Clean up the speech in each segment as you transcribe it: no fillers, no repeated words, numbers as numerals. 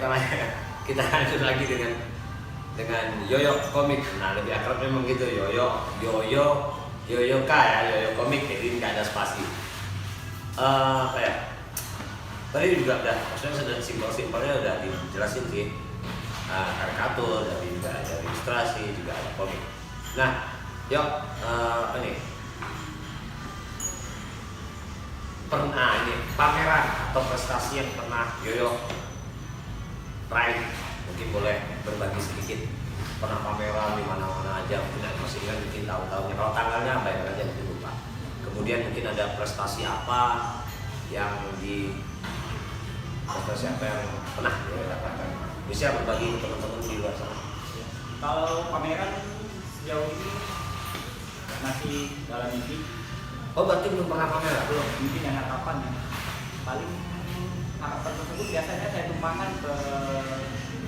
kita lanjut lagi dengan Yoyo komik. Nah, lebih akrab memang gitu, Yoyo K ya, Yoyo komik, jadi nggak ada spasi. Apa ya? Tadi juga udah, maksudnya sudah simpel-simpelnya udah dijelasin sih. Karikatur, dari juga ada ilustrasi, juga ada komik. Nah, yuk, apa nih? Pernah ini pameran atau prestasi yang pernah Yoyo raih, mungkin boleh berbagi sedikit. Pernah pameran di mana-mana aja, mungkin masih ingat mungkin tahun-tahunnya. Kalau tanggalnya apa ya aja mungkin lupa. Kemudian mungkin ada prestasi apa yang pernah Yoyo dapatkan. Bisa berbagi ke teman-teman di luar sana. Kalau pameran sejauh ini masih dalam mimpi. Oh, berarti belum pernah pameran? Belum, mimpi dan harapan ya. Paling harapan tersebut biasanya saya tumpahkan ke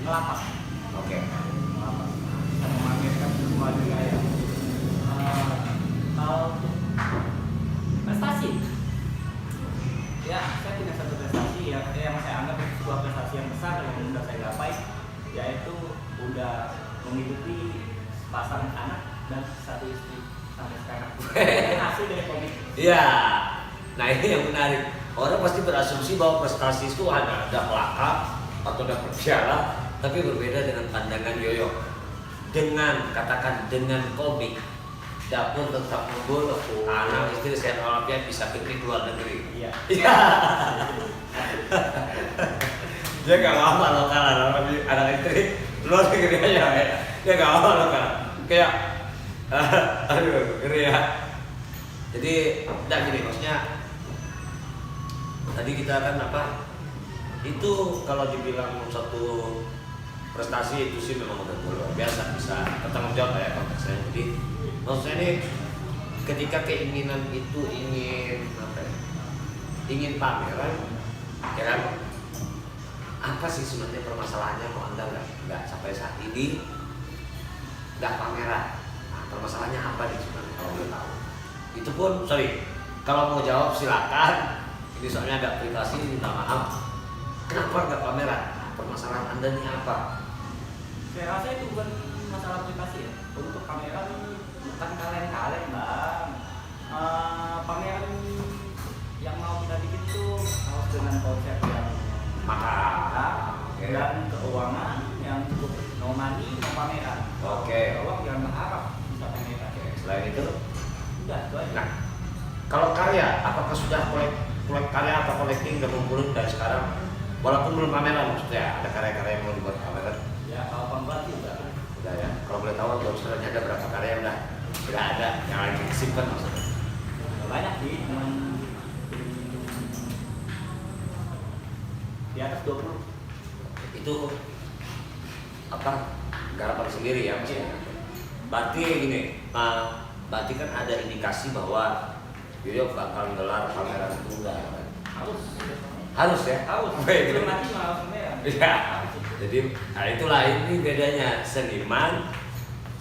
ngelapak. Oke. Ngelapak. Bisa memamerkan sesuatu ya. Kalau prestasi, ya saya punya satu prestasi yang saya anggap sebuah prestasi yang besar yang sudah saya gapai, yaitu udah menghidupi pasang anak dan satu istri sampai sekarang. Hasil dari komik. Iya. Nah, ini yang menarik. Orang pasti berasumsi bahwa prestasi itu hanya ada pelakar atau ada piala, tapi berbeda dengan pandangan Yoyo. Dengan komik, dapur tetap unggul, anak istri sehat walafiat, bisa pergi ke luar negeri. Iya. Iya. Dia nggak apa loh kan anak istri luar negeri aja ya. Dia nggak apa loh kan. Kayak aduh, ngeri ya. Jadi, enggak gini maksudnya. Tadi kita kan apa? Itu kalau dibilang satu prestasi itu sih memang udah luar biasa, bisa bertanggung jawab ya konteksnya. Jadi maksudnya ini ketika keinginan itu ingin apa ya? Ingin pameran, ya kan? Apa sih sebenarnya permasalahannya kok Anda nggak sampai saat ini nggak pameran? Nah, permasalahannya apa nih sebenarnya kalau boleh tahu? Itu pun kalau mau jawab silakan. Ini soalnya agak privasi, minta maaf. Kenapa nggak pameran? Nah, permasalahan Anda ini apa? Saya rasa itu bukan masalah privasi ya. Untuk pameran bukan kaleng-kaleng bang. Pameran yang mau kita bikin itu harus dengan konsep yang Mahal. dan keuangan yang cukup. No money, no pameran. Oke. Uang jangan berharap bisa pameran. Selain itu, Udah, itu aja. nah, kalau karya, apakah sudah karya atau collecting udah ngumpulin dari sekarang? Walaupun belum pameran maksudnya, ada karya-karya yang mau dibuat pameran? Ya kalau pembuat juga. Udah ya. Kalau boleh tahu, sebenarnya ada berapa karya yang udah ada yang lagi disimpan maksudnya? Banyak sih, cuman di atas 20. Itu apa? Garapan sendiri ya maksudnya. Berarti gini, berarti kan ada indikasi bahwa Yoyo bakal gelar pameran tunggal. Harus ya? Harus. Baik. Belum mati malah pameran. Iya. Jadi, nah itulah ini bedanya seniman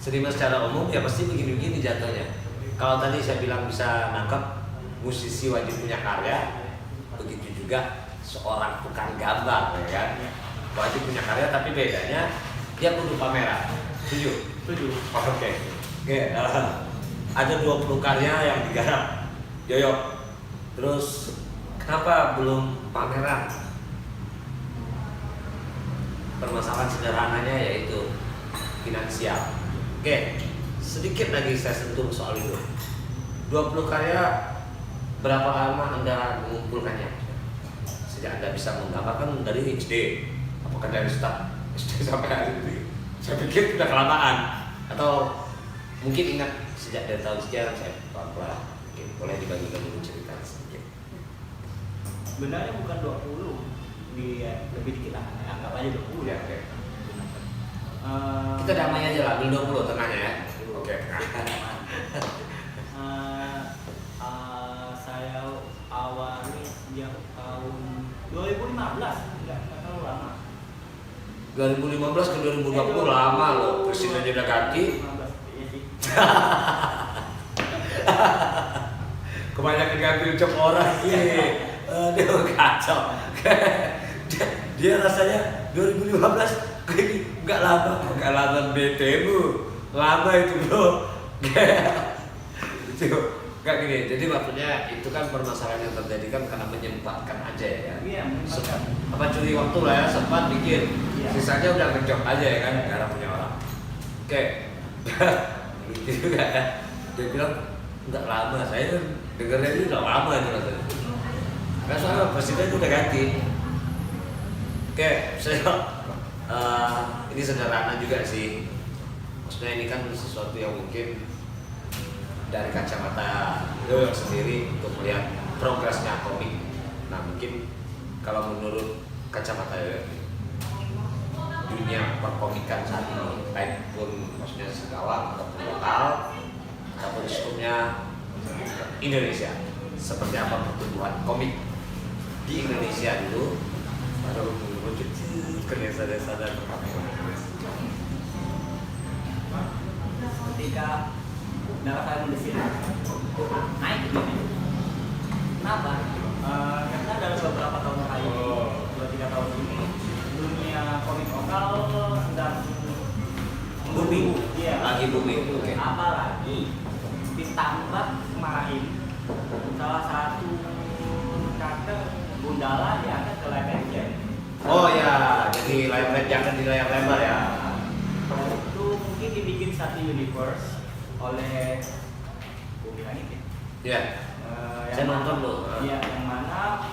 secara umum ya pasti begini-begini jatuhnya. Kalau tadi saya bilang bisa nangkep musisi wajib punya karya, begitu juga seorang tukang gambar, ya kan? Wajib punya karya, tapi bedanya dia kudu pameran. Setuju? Setuju. Oke. Ada 20 karya yang digarap Yoyo. Terus kenapa belum pameran? Permasalahan sederhananya yaitu finansial. Oke, sedikit lagi saya sentuh soal itu. 20 karya, berapa lama Anda mengumpulkannya? Sejak Anda bisa menggambarkan dari HD, apakah dari start SD sampai hari ini? Saya pikir sudah kelamaan. Atau mungkin ingat sejak dari tahun sekian saya pelan-pelan. Mungkin boleh dibagi-bagi dulu cerita sedikit. Sebenarnya bukan 20, lebih dikit lah, anggap aja 20 Ya, ya. oke. Kita damai aja lah, ambil 20 tengahnya ya. Oke. Saya awali sejak tahun 2015, enggak terlalu lama. 2015 ke 2020 lama loh, presidennya udah ganti. 2015, iya sih. Kebanyakan ganti ucap orang sih. Aduh kacau. Dia rasanya 2015 ini nggak lama BTmu lama itu bro. Itu nggak gini. Jadi maksudnya itu kan permasalahan yang terjadi kan karena menyempatkan aja ya. Iya, menyempatkan. Apa curi waktu lah ya, sempat bikin. Iya. Sisanya udah ngejob aja ya kan, karena punya orang. Oke. Gitu juga ya. Dia bilang nggak lama, saya dengarnya itu udah lama itu katanya. Kan soalnya presiden itu udah ganti. Oke, saya ini sederhana juga sih. Maksudnya ini kan sesuatu yang mungkin dari kacamata lo sendiri untuk melihat progresnya komik. Nah mungkin kalau menurut kacamata dunia perkomikan saat ini, baik pun maksudnya segawang ataupun lokal ataupun skupnya Indonesia, seperti apa pertumbuhan komik di Indonesia dulu, baru merujuk ke desa-desa dan ketika darah saya mendesil naik ini. Kenapa? Karena dalam beberapa tahun terakhir, 2-3 tahun ini dunia komik lokal sedang booming. Iya, Lagi booming. Oke. apalagi ditambah kemarin salah satu karakter Gundala diangkat ke live action. Oh ya, jadi jangan di layar lebar ya. Itu mungkin dibikin satu universe oleh Bumi Langit ya. Ya. Saya nonton loh. Iya, yang mana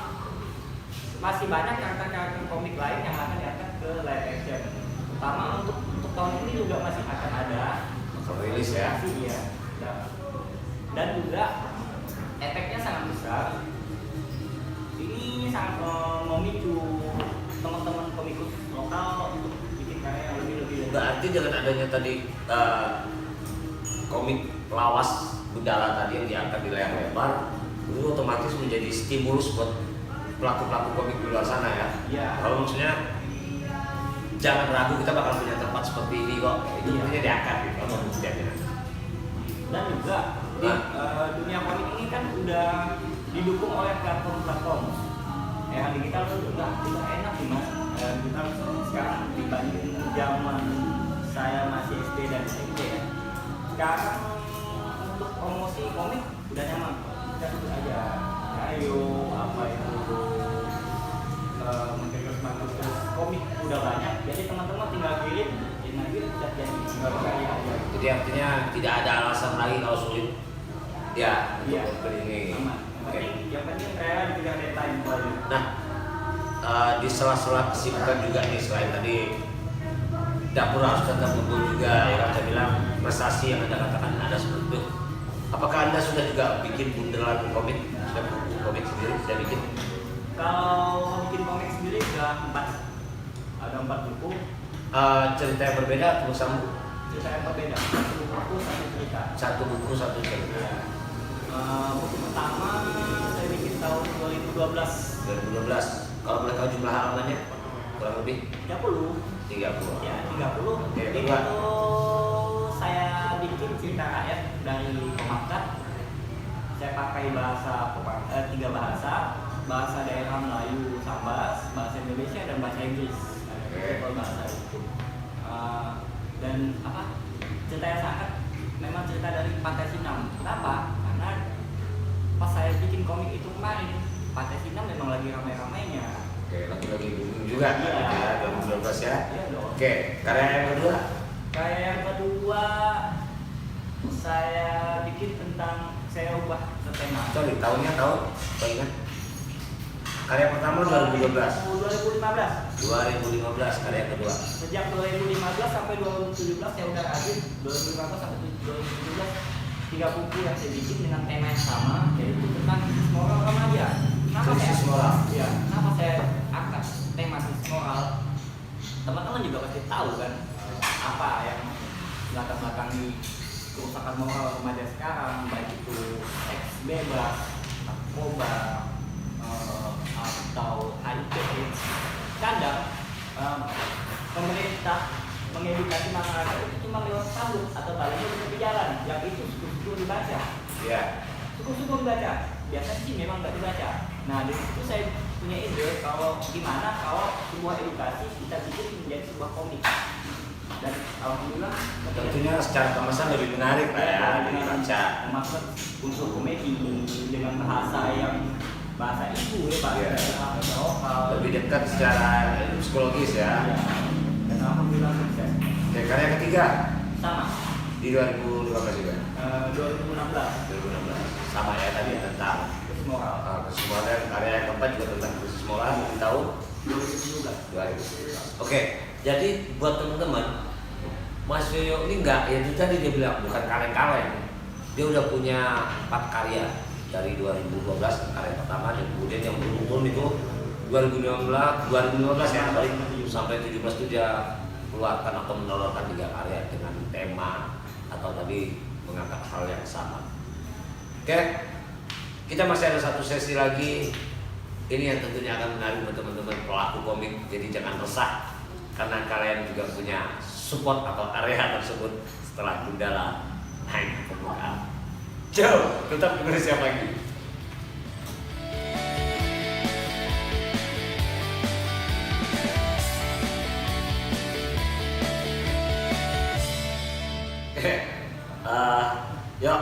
masih banyak karakter-karakter komik lain yang akan diangkat ke live action. Terutama untuk tahun ini juga masih akan ada Bakal rilis ya. Iya. Dan juga efeknya sangat besar. Ini sangat memicu teman-teman komikus lokal untuk bikin karya yang lebih. Berarti dengan adanya tadi komik lawas Gundala tadi yang diangkat di layar lebar, itu otomatis menjadi stimulus buat pelaku-pelaku komik di luar sana ya. Iya. Kalau maksudnya jangan ragu, kita bakal punya tempat seperti ini kok. Itu Iya. intinya diangkat gitu. Setiapnya. Dan juga dunia komik ini kan udah didukung oleh platform-platform. Yang digital itu udah enak sih mas. Digital sekarang dibanding zaman saya masih SD dan SMP ya. Sekarang untuk promosi komik udah nyaman. Kita sebut aja ayo apa itu terus komik udah banyak. Jadi teman-teman tinggal kirim, udah jadi tinggal karya aja. Jadi artinya tidak ada alasan lagi kalau sulit. Ya, Iya. untuk ini. Aman. Yang penting saya dikejar deadline itu aja. Nah, di sela-sela kesibukan juga nih, selain tadi dapur harus tetap kumpul juga, ya saya bilang prestasi yang Anda katakan ada seperti itu. Apakah Anda sudah juga bikin bundelan komik, sudah buku komik sendiri, sudah bikin? Kalau bikin komik sendiri sudah 4, ada 4 buku. Cerita yang berbeda atau sama? Cerita yang berbeda, 1 buku 1 cerita. Satu buku satu cerita. Buku pertama saya bikin tahun 2012. 2012. Kalau boleh tahu jumlah halamannya kurang lebih 30. 30. Ya, 30. Oke, Itu kedua. saya bikin cerita rakyat dari Pemakat. Saya pakai bahasa 3 bahasa. Bahasa daerah Melayu Sambas, bahasa Indonesia dan bahasa Inggris. Oke. Bahasa itu. Dan apa? Cerita yang sangat memang cerita dari Pantai Sinam. Kenapa? Karena pas saya bikin komik itu kemarin, Pantai Sinam memang lagi ramai-ramainya. Oke, lagi booming juga kan? Iya. Ya, 2012 ya. Iya dong. Oke, karya yang kedua. Kayak yang kedua saya bikin tentang saya ubah ke tema. Sorry, tahunnya tahu? Kau ingat? Karya pertama 2012. 2015 karya kedua. Sejak 2015 sampai 2017 saya udah rajin. 2015 sampai 2017 3 buku yang saya bikin dengan tema yang sama, yaitu tentang krisis moral remaja. Krisis moral. Ya, kenapa saya angkat tema krisis moral? Teman-teman juga pasti tahu kan apa yang belakang-belakangi kerusakan moral remaja sekarang, baik itu seks bebas, narkoba, atau HIV. Kadang pemerintah mengedukasi masyarakat itu cuma lewat sabuk atau talinya di jalan, yang itu syukur dibaca. Iya. Syukur dibaca. Biasanya sih memang nggak dibaca. Nah di situ saya punya ide kalau gimana kalau sebuah edukasi kita bikin menjadi sebuah komik. Dan alhamdulillah Tentunya secara kemasan lebih menarik lah ya dibaca. maksud unsur komedi dengan bahasa yang bahasa ibu ya bahasa lokal. Lebih dekat secara psikologis ya. Ya. Dan alhamdulillah sukses. Oke, karya ketiga Sama di 2015 juga. 2016 2016 sama ya tadi tentang krisis moral. kesemuanya. Karya yang keempat juga tentang krisis moral di tahun 2017. 2000. Oke, jadi buat teman-teman, Mas Yoyo ini enggak, ya itu tadi dia bilang bukan kaleng-kaleng. Dia udah punya 4 karya dari 2012 karya pertama, dan kemudian yang beruntun itu 2015 ya kali sampai 17 itu dia keluarkan atau menelurkan 3 karya dengan tema atau tadi mengangkat hal yang sama. Oke, kita masih ada satu sesi lagi. Ini yang tentunya akan menarik buat teman-teman pelaku komik. Jadi jangan resah karena kalian juga punya support atau area tersebut setelah Gundala naik ke permukaan. Jauh, tetap Indonesia Pagi. Yuk,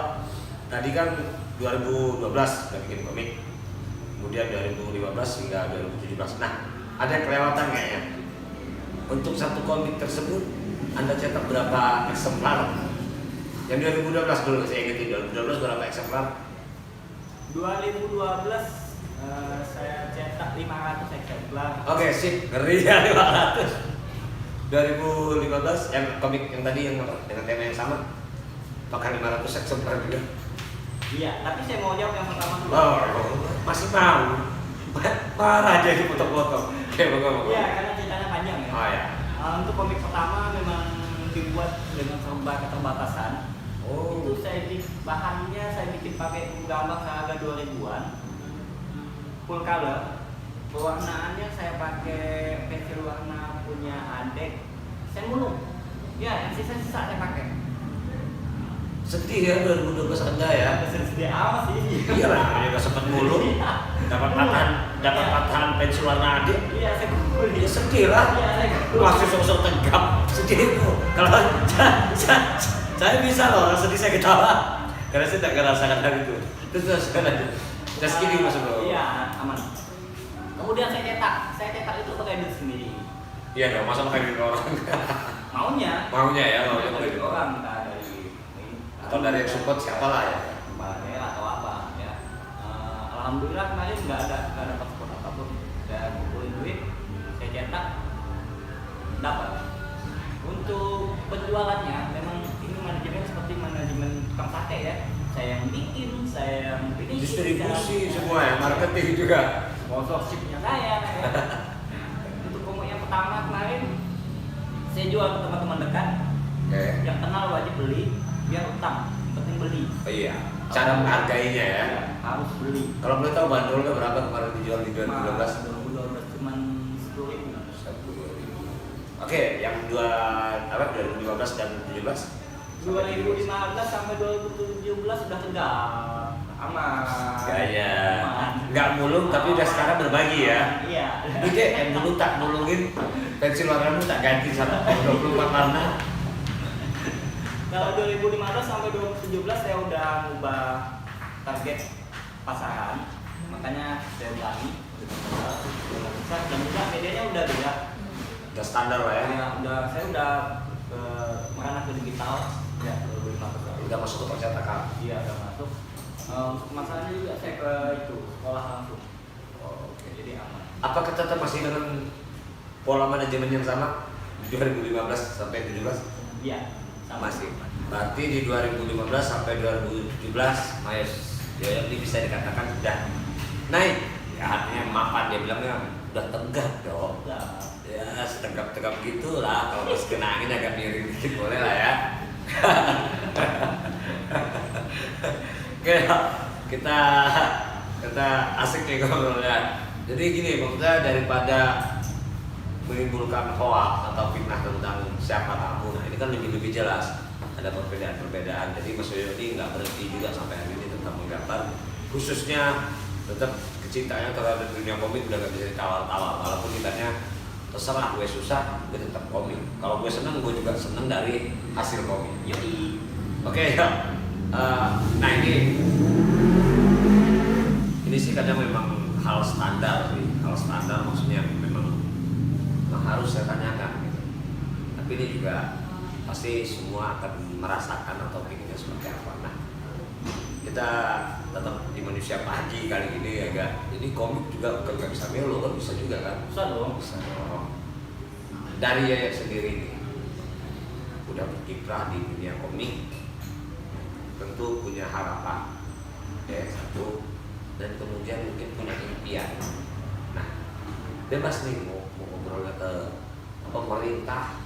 tadi kan 2012 udah bikin komik, kemudian 2015 hingga 2017. Nah, ada kelewatan kayaknya. Untuk satu komik tersebut, Anda cetak berapa eksemplar? Yang 2012 dulu, saya ingetin 2012 berapa eksemplar? 2012 saya cetak 500 eksemplar. Oke, sip, ngeri ya 500. 2015 yang komik yang tadi yang apa? Dengan tema yang sama, apakah 500 eksemplar juga? Iya, tapi saya mau jawab yang pertama dulu. Oh, masih mau? Marah jadi foto-foto. Oke, bagus. Iya, karena ceritanya panjang ya. Oh ya. Untuk komik pertama memang dibuat dengan serba keterbatasan. Oh. Itu bahannya saya bikin pakai gambar seharga 2000-an. Full color. Pewarnaannya saya pakai pensil warna punya adek. Saya mulung. Ya, yang sisa-sisa saya pakai. Sedih ya 2012 Anda ya. Sedih amat sih. Iya lah, juga sempat mulung. Dapat patahan pensil warna adik. Iya, saya kumpul. Ya sedih lah. Iya, saya kumpul. Masih sosok tegap. Sedih itu. Kalau saya bisa loh, sedih saya ketawa. Karena saya tak ngerasakan hal itu. Terus sekarang just kidding Mas Bro. Iya, aman. Kemudian saya cetak itu pakai duit sendiri. Iya dong, masa pakai duit orang. Maunya Maunya pakai dari duit orang, orang. entah dari Atau dari yang support siapa lah ya. kepala daerah atau apa ya. Alhamdulillah kemarin nggak ada support apapun. Dan kumpulin duit, saya cetak, dapat. Untuk penjualannya memang ini manajemen seperti manajemen tukang sate ya. Saya yang bikin, saya yang finishing, Distribusi saya- semua ya, marketing juga. sponsorshipnya saya ya. Untuk komik yang pertama kemarin saya jual ke teman-teman dekat. Oke. Yang kenal wajib beli, biar utang, yang penting beli. Oh iya, cara menghargainya ya. Harus beli. Kalau boleh tahu bandrolnya berapa kemarin dijual di 2012? 2012 cuma 10.000. Oke, yang 2015 dan 2017? 2015 sampai 2017 sudah tegak, aman. Gaya. Aman. Nggak mulung tapi udah sekarang berbagi ya. Iya. Ide yang dulu tak mulungin pensil warnamu tak ganti sama 24 warna. Kalau 2015 sampai 2017 saya udah ngubah target pasaran, makanya saya berani udah besar dan juga medianya udah beda. Udah standar lah ya. Saya udah merana ke digital ya 2015. Udah masuk ke percetakan. Iya udah masuk. Untuk masalahnya juga saya ke itu sekolah langsung. Oh, oke. Jadi aman. Apakah tetap masih dengan pola manajemen yang sama 2015 sampai 2017? Iya. Sama. Masih. Berarti di 2015 sampai 2017 Mas Yoyo ini bisa dikatakan sudah naik. Ya artinya mapan, dia bilangnya udah tegak dong. Udah. Ya setegap-tegap gitu lah. Kalau pas kena angin agak miring dikit boleh lah ya. Oke, kita asik nih ngobrolnya. Jadi gini, maksudnya daripada menimbulkan hoax atau fitnah tentang siapa kamu, nah ini kan lebih jelas ada perbedaan-perbedaan. Jadi Mas Yoyo ini nggak berhenti juga sampai hari ini tentang menggambar, khususnya tetap kecintaannya terhadap dunia komik udah gak bisa ditawar-tawar. Walaupun kitanya terserah, gue susah, gue tetap komik. Kalau gue seneng, gue juga seneng dari hasil komik. Yoi. Oke, ya. Nah ini sih kadang memang hal standar sih. Hal standar maksudnya memang harus saya tanyakan gitu. Tapi ini juga pasti semua akan merasakan atau pinginnya seperti apa. Nah, kita tetap di manusia pagi kali ini agak ini komik juga bukan nggak bisa melo kan, bisa juga kan? Bisa dong. Bisa dong. Dari Yayat sendiri nih udah berkiprah di dunia komik, tentu punya harapan ya satu, dan kemudian mungkin punya impian. Nah, bebas nih mau ngobrol ke pemerintah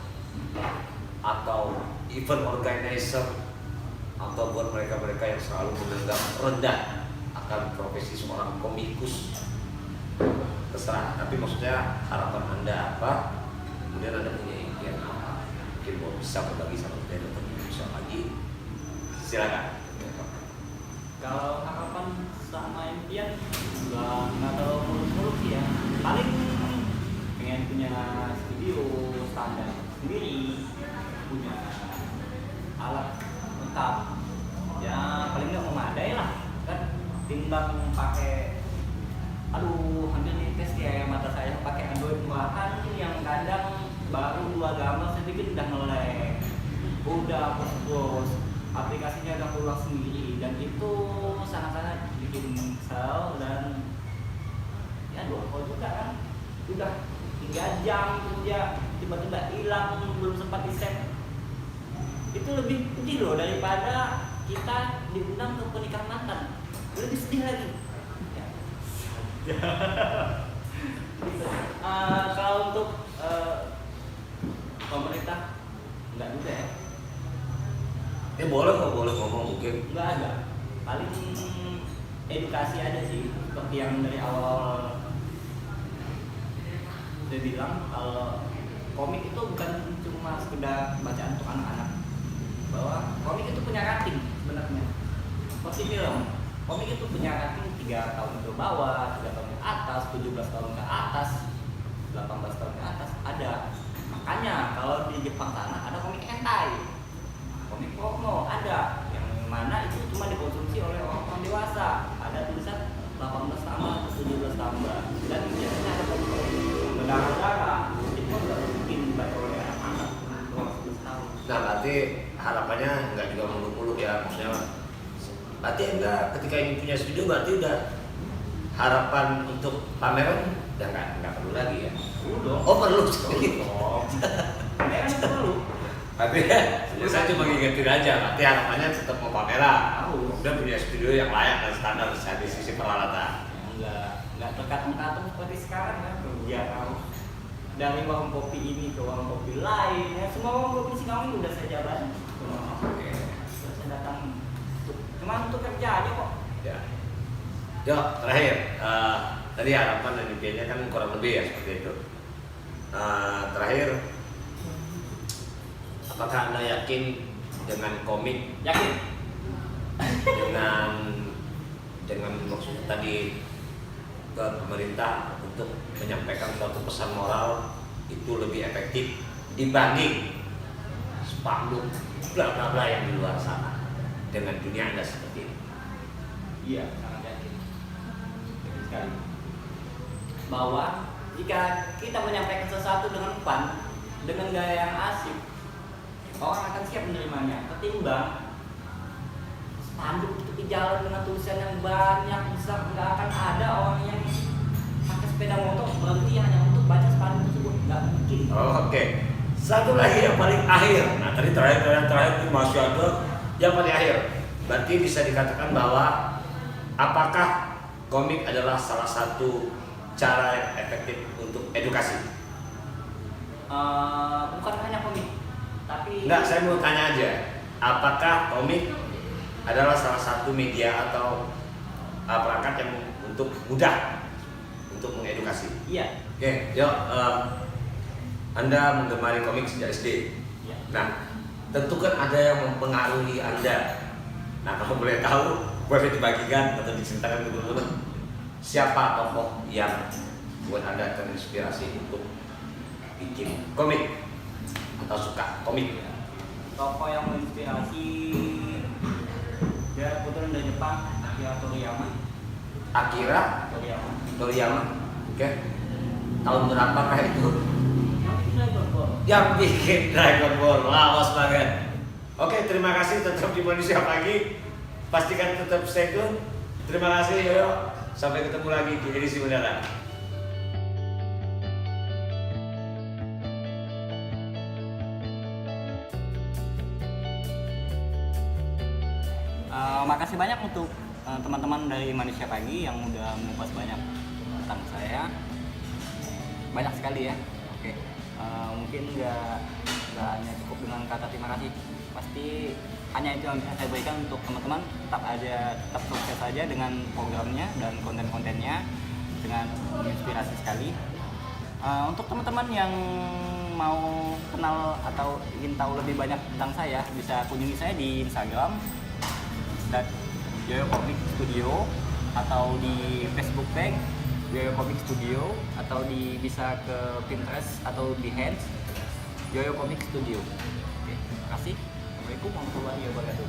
atau event organizer atau buat mereka-mereka yang selalu menganggap rendah akan profesi seorang komikus, terserah. Tapi maksudnya harapan Anda apa, kemudian Anda punya impian apa, mungkin mau bisa berbagi sama kita untuk Indonesia Pagi, silakan. Kalau harapan sama impian nggak terlalu muluk-muluk sih ya. Paling pengen punya studio standar sendiri, punya alat lengkap. Ya paling nggak memadai lah kan, timbang pakai hampir nites kayak mata saya pakai Android murahan yang kadang baru 2 gambar saya bikin udah nge-lag, udah post aplikasinya udah keluar sendiri, dan itu sangat-sangat bikin kesel. Dan ya dua juga kan, udah 3 jam kerja tiba-tiba hilang, belum sempat di-set. Itu lebih pedih loh daripada kita diundang ke pernikahan mantan, lebih sedih lagi ya. Kalau untuk pemerintah enggak juga ya. Ya boleh kok, boleh ngomong mungkin. Enggak ada. Paling edukasi aja sih, seperti yang dari awal saya bilang, kalau komik itu bukan cuma sekedar bacaan untuk anak-anak, bahwa komik itu punya rating sebenarnya. Seperti film, komik itu punya rating 3 tahun ke bawah, 3 tahun ke atas, 17 tahun ke atas, 18 tahun ke atas ada. Makanya kalau di Jepang sana ada komik hentai, komik porno ada, yang mana itu cuma dikonsumsi oleh orang dewasa. Ada tulisan 18 tambah atau 17 tambah, dan biasanya ada komik berdarah-darah. Itu nggak mungkin dibaca oleh anak-anak umur 11 tahun. Nah berarti harapannya nggak juga muluk-muluk ya, maksudnya berarti Anda ketika ingin punya studio berarti udah harapan untuk pameran udah nggak perlu lagi ya? Oh perlu dong. Pameran itu perlu. Tapi ya saya cuma ngingetin aja, berarti harapannya tetap mau pameran, udah punya studio yang layak dan standar dari sisi peralatan. Nggak terkatung-katung seperti sekarang kan, kerja kamu dari warung kopi ini ke warung kopi lain ya, semua warung kopi Singawang udah saya jalan, sudah saya datang cuma untuk kerja aja kok ya. Yo, terakhir tadi harapan dan impiannya kan kurang lebih ya seperti itu. Terakhir, apakah Anda yakin dengan komik? Yakin? dengan maksud tadi ke pemerintah untuk menyampaikan suatu pesan moral itu lebih efektif dibanding spanduk bla bla bla yang di luar sana dengan dunia Anda seperti ini? Iya, sangat yakin sekali bahwa jika kita menyampaikan sesuatu dengan fun, dengan gaya yang asik, orang akan siap menerimanya, ketimbang spanduk itu di jalan dengan tulisan yang banyak besar. Nggak akan ada orang yang pakai sepeda motor berhenti hanya untuk baca spanduk tersebut, nggak mungkin. Oke. Satu lagi yang paling akhir. Nah tadi terakhir itu masih ada yang paling akhir. Berarti bisa dikatakan bahwa apakah komik adalah salah satu cara yang efektif untuk edukasi? Bukan hanya komik, tapi Enggak, saya mau tanya aja. Apakah komik adalah salah satu media atau perangkat yang untuk mudah untuk mengedukasi? iya. Oke, yuk. Anda menggemari komik sejak SD. Iya. Nah, tentu kan ada yang mempengaruhi Anda. Nah, kamu boleh tahu, boleh dibagikan atau diceritakan ke teman-teman. siapa tokoh yang buat Anda terinspirasi untuk bikin komik atau suka komik? Tokoh yang menginspirasi dia kebetulan dari Jepang, Akira Toriyama. Akira Toriyama. Oke. Tahun berapakah itu? Yang bikin Dragon Ball. Lawas banget. Oke, terima kasih, tetap di Manusia Pagi. Pastikan tetap stay tune. Terima kasih, Yoyo. Sampai ketemu lagi di edisi mendatang. Makasih banyak untuk teman-teman dari Manusia Pagi yang udah mengupas banyak tentang saya. Banyak sekali ya. Oke. Mungkin nggak hanya cukup dengan kata terima kasih. Pasti hanya itu yang bisa saya berikan untuk teman-teman. Tetap sukses saja dengan programnya dan konten-kontennya dengan menginspirasi sekali. Untuk teman-teman yang mau kenal atau ingin tahu lebih banyak tentang saya, bisa kunjungi saya di Instagram Yoyo Comic Studio, atau di Facebook page Yoyo Comic Studio, atau bisa ke Pinterest atau Behance Yoyo Comic Studio. Oke, terima kasih. Assalamualaikum warahmatullahi wabarakatuh.